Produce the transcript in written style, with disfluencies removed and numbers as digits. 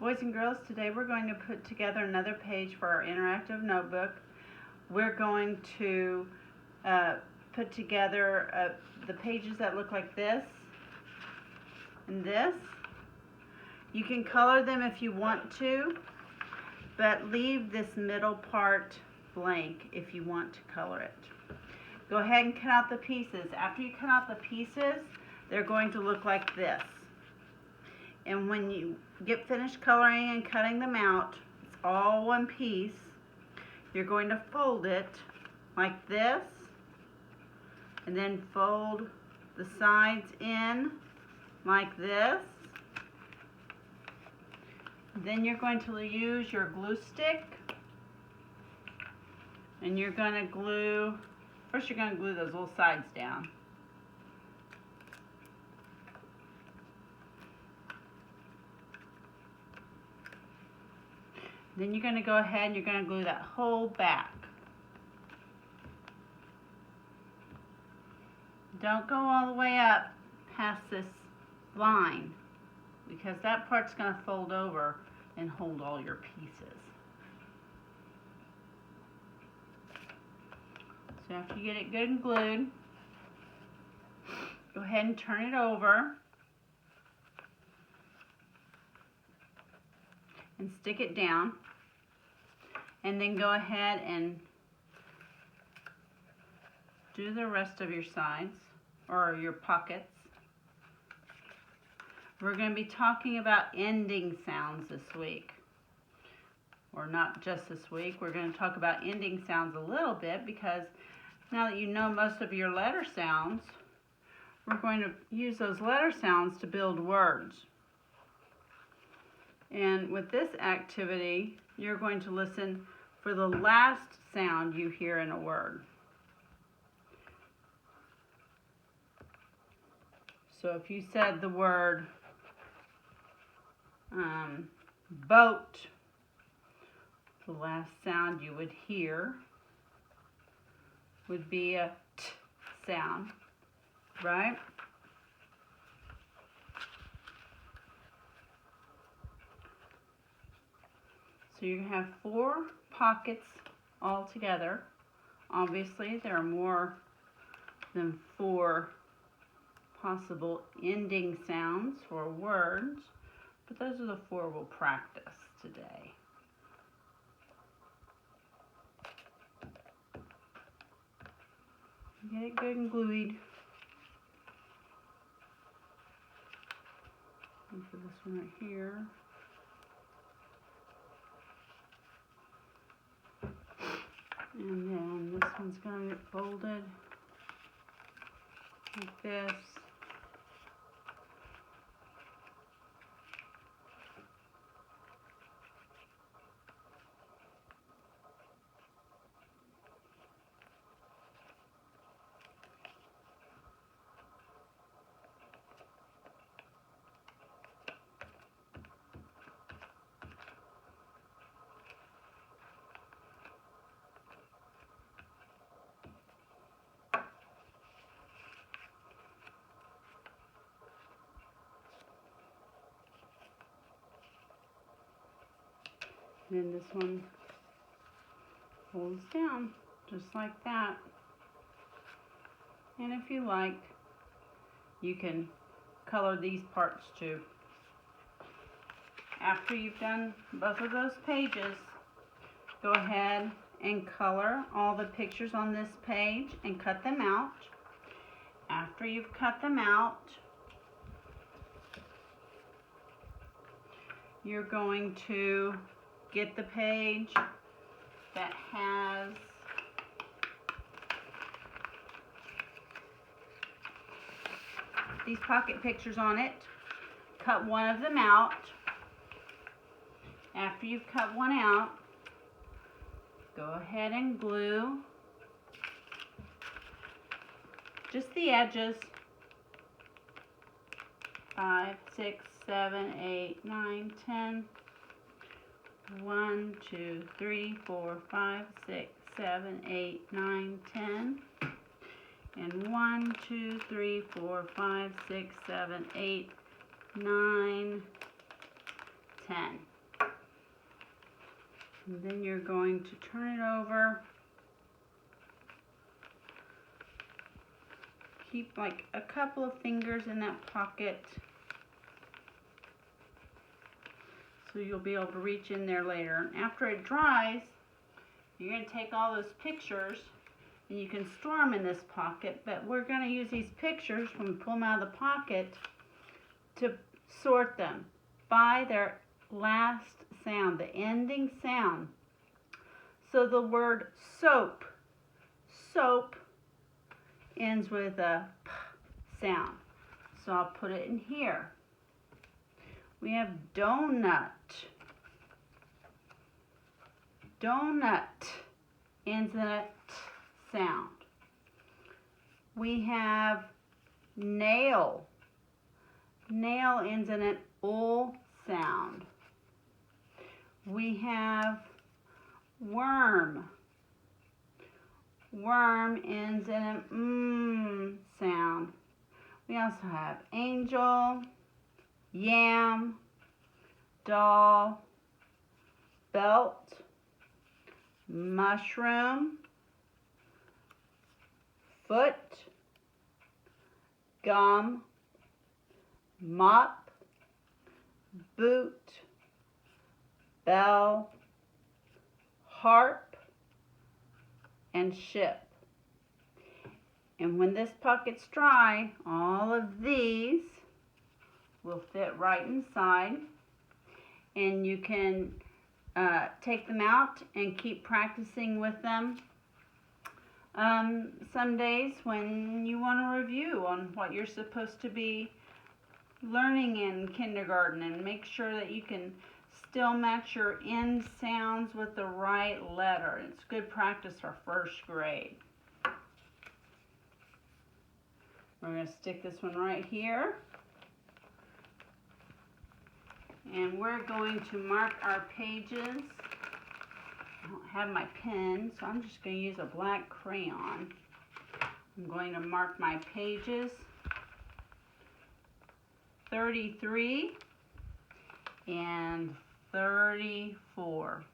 Boys and girls, today we're going to put together another page for our interactive notebook. We're going to put together the pages that look like this and this. You can color them if you want to, but leave this middle part blank if you want to color it. Go ahead and cut out the pieces. After you cut out the pieces, they're going to look like this. And when you get finished coloring and cutting them out, it's all one piece. You're going to fold it like this, and then fold the sides in like this. Then you're going to use your glue stick, and you're going to glue, first you're going to glue those little sides down. Then you're going to go ahead and you're going to glue that whole back. Don't go all the way up past this line, because that part's going to fold over and hold all your pieces. So after you get it good and glued, go ahead and turn it over and stick it down, and then go ahead and do the rest of your sides or your pockets. We're going to be talking about ending sounds this week, or not just this week. We're going to talk about ending sounds a little bit, because now that you know most of your letter sounds, we're going to use those letter sounds to build words. And with this activity, you're going to listen for the last sound you hear in a word. So if you said the word boat, the last sound you would hear would be a t sound, right? So you have 4 pockets all together. Obviously, there are more than 4 possible ending sounds for words, but those are the 4 we'll practice today. Get it good and glued. And for this one right here. And then this one's going to get folded like this. And then this one folds down just like that. And if you like, you can color these parts too. After you've done both of those pages, go ahead and color all the pictures on this page and cut them out. After you've cut them out, you're going to get the page that has these pocket pictures on it. Cut one of them out. After you've cut one out, go ahead and glue just the edges. 5, 6, 7, 8, 9, 10. 1, 2, 3, 4, 5, 6, 7, 8, 9, 10. And 1, 2, 3, 4, 5, 6, 7, 8, 9, 10. And then you're going to turn it over. Keep like a couple of fingers in that pocket so you'll be able to reach in there later. And after it dries, you're going to take all those pictures and you can store them in this pocket, but we're going to use these pictures when we pull them out of the pocket to sort them by their last sound, the ending sound. So the word soap, soap, ends with a p sound. So I'll put it in here. We have donut. Donut ends in a t sound. We have nail. Nail ends in an ul sound. We have worm. Worm ends in an sound. We also have angel, yam, doll, belt, mushroom, foot, gum, mop, boot, bell, harp, and ship. And when this pocket's dry, all of these will fit right inside, and you can take them out and keep practicing with them some days when you want to review on what you're supposed to be learning in kindergarten, and make sure that you can still match your end sounds with the right letter. It's good practice for first grade. We're going to stick this one right here. And we're going to mark our pages. I don't have my pen, so I'm just going to use a black crayon. I'm going to mark my pages 33 and 34.